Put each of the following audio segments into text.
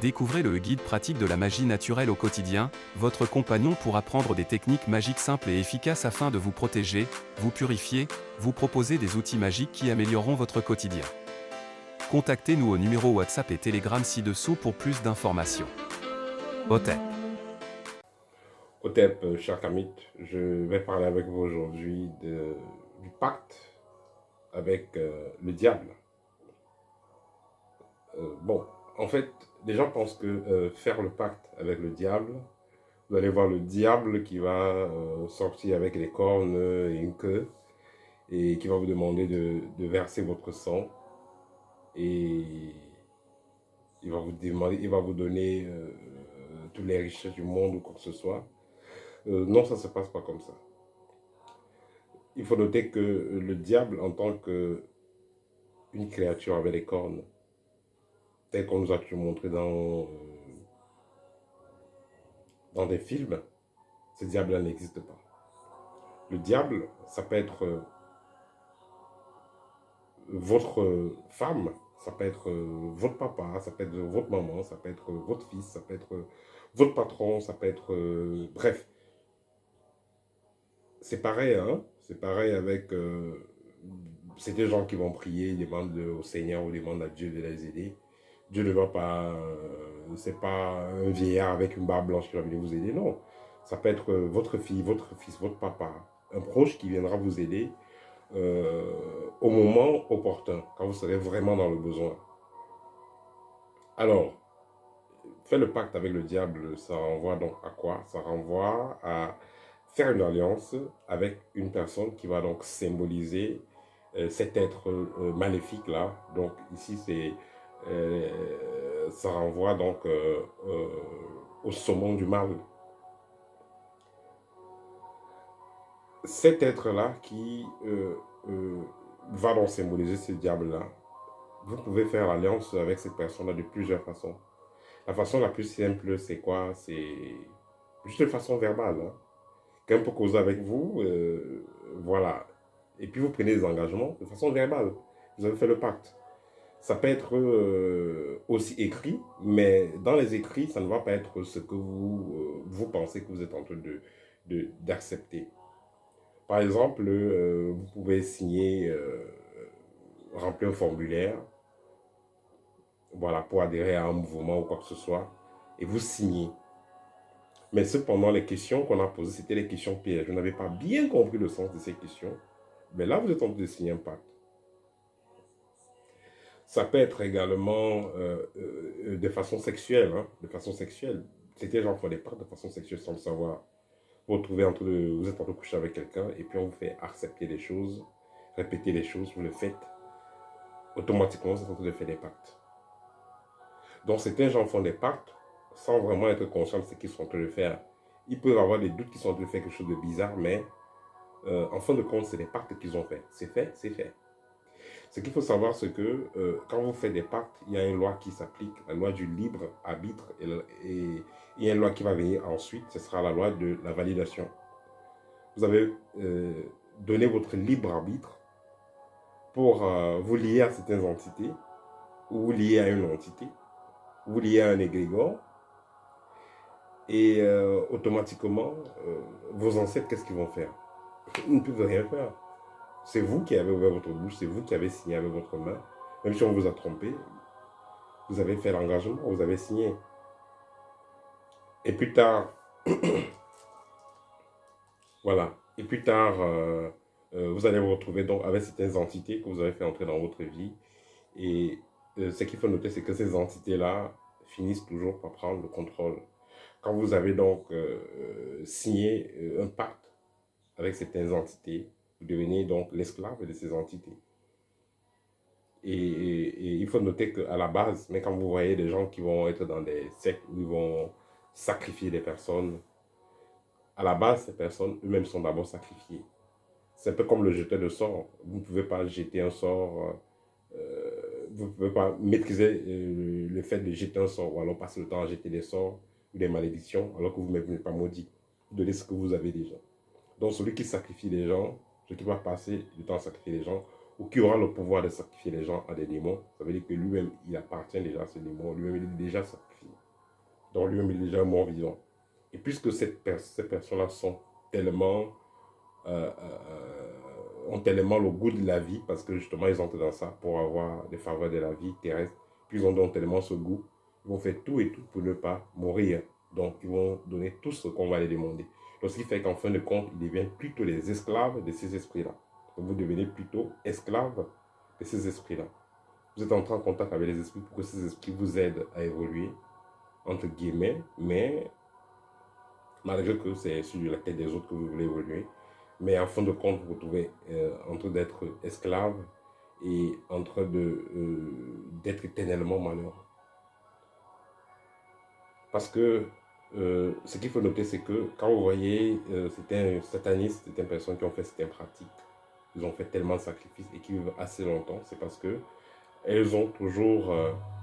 Découvrez le guide pratique de la magie naturelle au quotidien. Votre compagnon pourra prendre des techniques magiques simples et efficaces afin de vous protéger, vous purifier, vous proposer des outils magiques qui amélioreront votre quotidien. Contactez-nous au numéro WhatsApp et Telegram ci-dessous pour plus d'informations. Hotep. Hotep, cher Kamit, je vais parler avec vous aujourd'hui du pacte avec le diable. Bon, en fait, les gens pensent que faire le pacte avec le diable, vous allez voir le diable qui va sortir avec les cornes et une queue et qui va vous demander de verser votre sang et il va vous donner toutes les richesses du monde ou quoi que ce soit. Non, ça ne se passe pas comme ça. Il faut noter que le diable, en tant qu'une créature avec les cornes, tel qu'on nous a toujours montré dans des films, ce diable-là n'existe pas. Le diable, ça peut être votre femme, ça peut être votre papa, ça peut être votre maman, ça peut être votre fils, ça peut être votre patron, ça peut être... bref, c'est pareil, hein? C'est pareil avec... c'est des gens qui vont prier, ils demandent au Seigneur ou demandent à Dieu de les aider. Dieu ne va pas... c'est pas un vieillard avec une barbe blanche qui va venir vous aider, non. Ça peut être votre fille, votre fils, votre papa, un proche qui viendra vous aider au moment opportun, quand vous serez vraiment dans le besoin. Alors, faire le pacte avec le diable, ça renvoie donc à quoi? Ça renvoie à faire une alliance avec une personne qui va donc symboliser cet être maléfique-là. Donc ici, ça renvoie donc au saumon du mal. Cet être-là qui va donc symboliser ce diable-là, vous pouvez faire l'alliance avec cette personne-là de plusieurs façons. La façon la plus simple, c'est quoi? C'est juste de façon verbale. Hein. Quelqu'un peut causer avec vous, voilà. Et puis vous prenez des engagements de façon verbale. Vous avez fait le pacte. Ça peut être aussi écrit, mais dans les écrits, ça ne va pas être ce que vous pensez que vous êtes en train d'accepter. Par exemple, vous pouvez signer, remplir un formulaire, voilà, pour adhérer à un mouvement ou quoi que ce soit, et vous signez. Mais cependant, les questions qu'on a posées, c'était les questions pièges. Vous n'avez pas bien compris le sens de ces questions. Mais là, vous êtes en train de signer un pacte. Ça peut être également de façon sexuelle. Hein, de façon sexuelle. C'était gens font des pactes de façon sexuelle sans le savoir. Vous vous êtes en train de coucher avec quelqu'un et puis on vous fait accepter les choses, répéter les choses, vous le faites. Automatiquement, vous êtes en train de faire des pactes. Donc, certains gens font des pactes sans vraiment être conscients de ce qu'ils sont en train de faire. Ils peuvent avoir des doutes qu'ils sont en train de faire quelque chose de bizarre, mais en fin de compte, c'est des pactes qu'ils ont faits. C'est fait, c'est fait. Ce qu'il faut savoir, c'est que quand vous faites des pactes, il y a une loi qui s'applique, la loi du libre arbitre, et il y a une loi qui va venir ensuite, ce sera la loi de la validation. Vous avez donné votre libre arbitre pour vous lier à certaines entités, ou vous lier à une entité, ou vous lier à un égrégore, et automatiquement, vos ancêtres, qu'est-ce qu'ils vont faire? Ils ne peuvent rien faire. C'est vous qui avez ouvert votre bouche, c'est vous qui avez signé avec votre main. Même si on vous a trompé, vous avez fait l'engagement, vous avez signé. Et plus tard, voilà, et plus tard, vous allez vous retrouver donc avec certaines entités que vous avez fait entrer dans votre vie. Et ce qu'il faut noter, c'est que ces entités-là finissent toujours par prendre le contrôle. Quand vous avez donc signé un pacte avec certaines entités, vous devenez donc l'esclave de ces entités. Et il faut noter qu'à la base, mais quand vous voyez des gens qui vont être dans des sectes où ils vont sacrifier des personnes, à la base, ces personnes eux-mêmes sont d'abord sacrifiées. C'est un peu comme le jeteur de sort. Vous ne pouvez pas jeter un sort, vous ne pouvez pas maîtriser le fait de jeter un sort ou alors passer le temps à jeter des sorts ou des malédictions alors que vous-même n'êtes pas maudit. Vous donnez ce que vous avez déjà. Donc celui qui sacrifie les gens, celui qui va passer du temps à sacrifier les gens, ou qui aura le pouvoir de sacrifier les gens à des démons, ça veut dire que lui-même, il appartient déjà à ce démon, lui-même, il est déjà sacrifié. dans lui mais déjà mort vivant. Et puisque ces personnes-là sont tellement, ont tellement le goût de la vie, parce que justement ils entrent dans ça pour avoir des faveurs de la vie terrestre, puis ils ont donc tellement ce goût, ils vont faire tout et tout pour ne pas mourir. Donc ils vont donner tout ce qu'on va les demander. Donc ce qui fait qu'en fin de compte, ils deviennent plutôt les esclaves de ces esprits-là. Donc vous devenez plutôt esclaves de ces esprits-là. Vous êtes entré en contact avec les esprits pour que ces esprits vous aident à évoluer, entre guillemets, mais malgré que c'est sur la tête des autres que vous voulez évoluer. Mais en fin de compte, vous vous trouvez en train d'être esclave et en train d'être éternellement malheureux. Parce que ce qu'il faut noter, c'est que quand vous voyez certains satanistes, certaines personnes qui ont fait certaines pratiques, ils ont fait tellement de sacrifices et qui vivent assez longtemps, c'est parce que elles ont toujours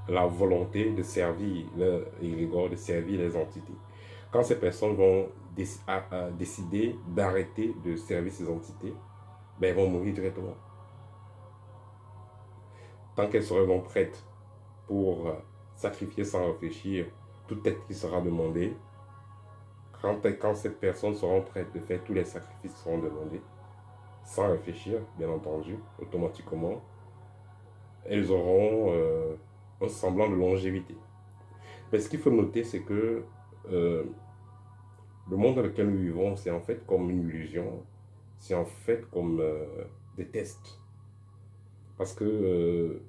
la volonté de servir leur égrégore, de servir les entités. Quand ces personnes vont décider d'arrêter de servir ces entités, ben, elles vont mourir directement. Tant qu'elles seront prêtes pour sacrifier sans réfléchir toute tête qui sera demandée, quand ces personnes seront prêtes de faire tous les sacrifices qui seront demandés, sans réfléchir, bien entendu, automatiquement, elles auront un semblant de longévité. Mais ce qu'il faut noter, c'est que euh, le monde dans lequel nous vivons, c'est en fait comme une illusion, c'est en fait comme des tests. Parce que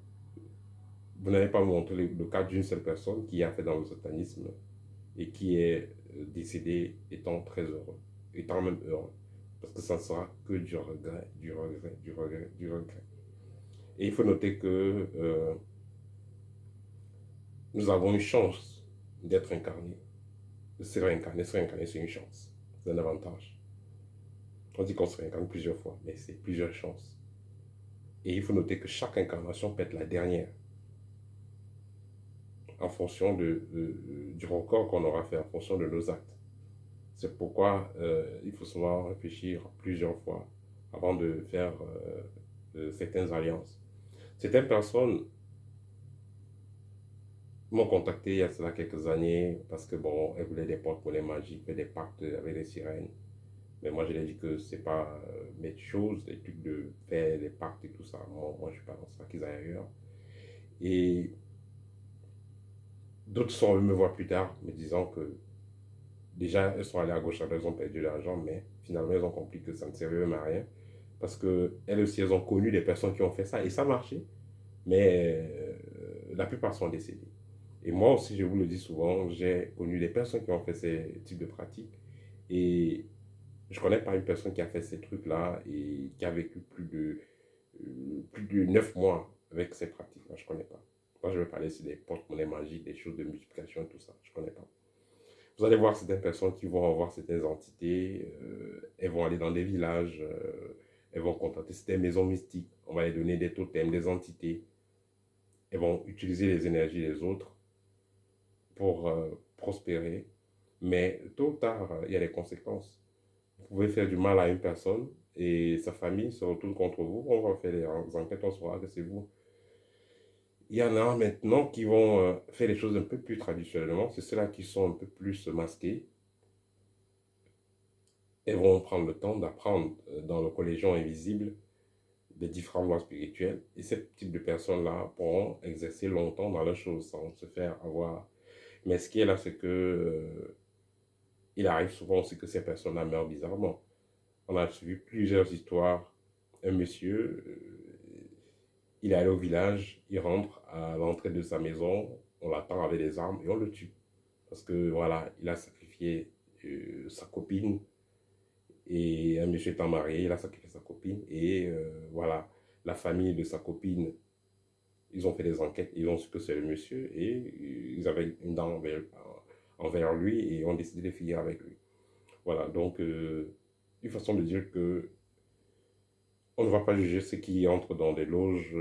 vous n'avez pas montré le cas d'une seule personne qui a fait dans le satanisme et qui est décédée étant très heureux, étant même heureux. Parce que ça ne sera que du regret, du regret, du regret, du regret. Et il faut noter que nous avons une chance d'être incarnés, de se réincarner. Se réincarner, c'est une chance, c'est un avantage. On dit qu'on se réincarne plusieurs fois, mais c'est plusieurs chances. Et il faut noter que chaque incarnation peut être la dernière, en fonction du record qu'on aura fait, en fonction de nos actes. C'est pourquoi il faut souvent réfléchir plusieurs fois avant de faire certaines alliances. Certaines personnes m'ont contacté il y a cela quelques années parce que bon, elles voulaient des porte-monnaies magiques, des pactes avec les sirènes. Mais moi, je leur ai dit que c'est pas mes choses, les trucs de faire les pactes et tout ça. Moi je suis pas dans ça, qu'ils aillent ailleurs. Et d'autres sont venus me voir plus tard, me disant que déjà, elles sont allées à gauche, elles ont perdu de l'argent, mais finalement, elles ont compris que ça ne servait même à rien. Parce qu'elles aussi, elles ont connu des personnes qui ont fait ça et ça marchait. Mais la plupart sont décédés. Et moi aussi, je vous le dis souvent, j'ai connu des personnes qui ont fait ces types de pratiques. Et je ne connais pas une personne qui a fait ces trucs-là et qui a vécu plus de 9 mois avec ces pratiques-là. Je ne connais pas. Moi, je vais parler ici des porte-monnaies magiques, des choses de multiplication et tout ça. Je ne connais pas. Vous allez voir certaines personnes qui vont avoir certaines entités. Elles vont aller dans des villages. Elles vont contacter certaines maisons mystiques. On va les donner des totems, des entités. Elles vont utiliser les énergies des autres pour prospérer. Mais tôt ou tard, il y a des conséquences. Vous pouvez faire du mal à une personne et sa famille se retourne contre vous. On va faire les enquêtes, on saura que c'est vous. Il y en a maintenant qui vont faire les choses un peu plus traditionnellement. C'est ceux-là qui sont un peu plus masqués. Elles vont prendre le temps d'apprendre dans le collégion invisible des différentes lois spirituelles. Et ce type de personnes-là pourront exercer longtemps dans la chose sans se faire avoir. Mais ce qui est là, c'est que il arrive souvent aussi que ces personnes-là meurent bizarrement. On a suivi plusieurs histoires. Un monsieur, il est allé au village, il rentre à l'entrée de sa maison, on l'attend avec des armes et on le tue. Parce que voilà, il a sacrifié sa copine et un monsieur étant marié, il a sacrifié sa copine et voilà, la famille de sa copine, ils ont fait des enquêtes, ils ont su que c'est le monsieur et ils avaient une dent envers lui et ont décidé de finir avec lui. Voilà, donc une façon de dire que on ne va pas juger ceux qui entrent dans des loges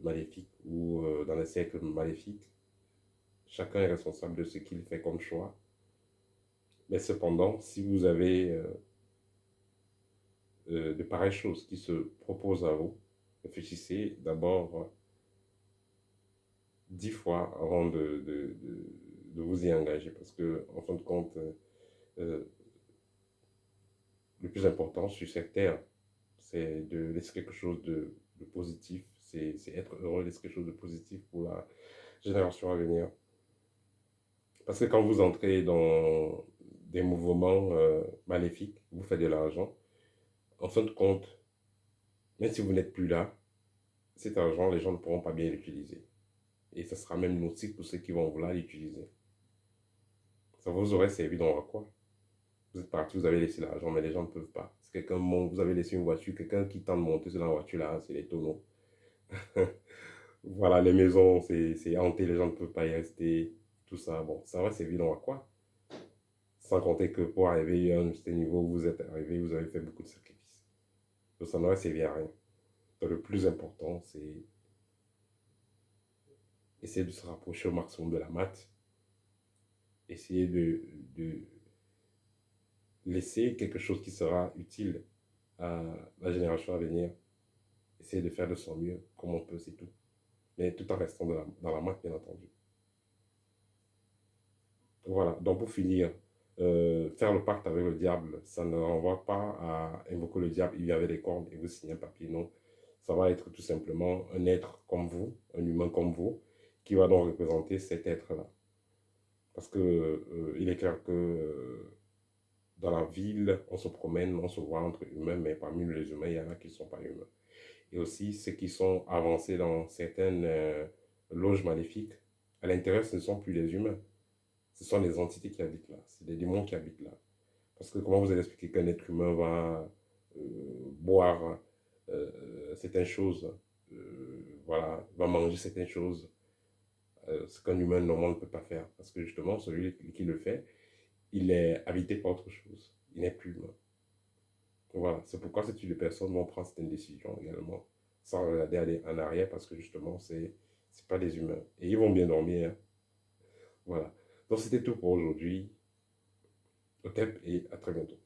maléfiques ou dans des cercles maléfiques. Chacun est responsable de ce qu'il fait comme choix. Mais cependant, si vous avez de pareilles choses qui se proposent à vous, réfléchissez d'abord 10 fois avant de vous y engager parce que, en fin de compte, euh, le plus important sur cette terre, c'est de laisser quelque chose de positif, c'est être heureux, laisser quelque chose de positif pour la génération à venir. Parce que quand vous entrez dans des mouvements maléfiques, vous faites de l'argent, en fin de compte, même si vous n'êtes plus là, cet argent, les gens ne pourront pas bien l'utiliser. Et ça sera même nocif pour ceux qui vont vouloir l'utiliser. Ça vous aurait servi dans quoi? Vous êtes parti, vous avez laissé l'argent, mais les gens ne peuvent pas. Si quelqu'un monte, vous avez laissé une voiture, quelqu'un qui tente de monter sur la voiture là, c'est les tonneaux. Voilà, les maisons, c'est hanté, les gens ne peuvent pas y rester, tout ça. Bon, ça va servir dans quoi? Sans compter que pour arriver à un certain niveau où vous êtes arrivé, vous avez fait beaucoup de sacrifices. Donc ça n'aurait servi à rien. Donc le plus important, c'est essayer de se rapprocher au maximum de la maths, essayer de laisser quelque chose qui sera utile à la génération à venir, essayer de faire de son mieux, comme on peut, c'est tout. Mais tout en restant dans la maths, bien entendu. Voilà, donc pour finir, faire le pacte avec le diable, ça ne renvoie pas à invoquer le diable, il y avait des cornes et vous signez un papier, non. Ça va être tout simplement un être comme vous, un humain comme vous, qui va donc représenter cet être-là. Parce que il est clair que dans la ville, on se promène, on se voit entre humains, mais parmi les humains, il y en a qui ne sont pas humains. Et aussi, ceux qui sont avancés dans certaines loges maléfiques, à l'intérieur, ce ne sont plus les humains. Ce sont les entités qui habitent là. C'est des démons qui habitent là. Parce que comment vous allez expliquer qu'un être humain va boire certaines choses, voilà, va manger certaines choses, ce qu'un humain normal ne peut pas faire. Parce que justement, celui qui le fait, il est habité par autre chose. Il n'est plus humain. Voilà, c'est pourquoi ce type de personnes vont prendre certaines décisions également, sans regarder aller en arrière, parce que justement, c'est pas des humains. Et ils vont bien dormir, hein. Voilà. Donc c'était tout pour aujourd'hui. Au top et à très bientôt.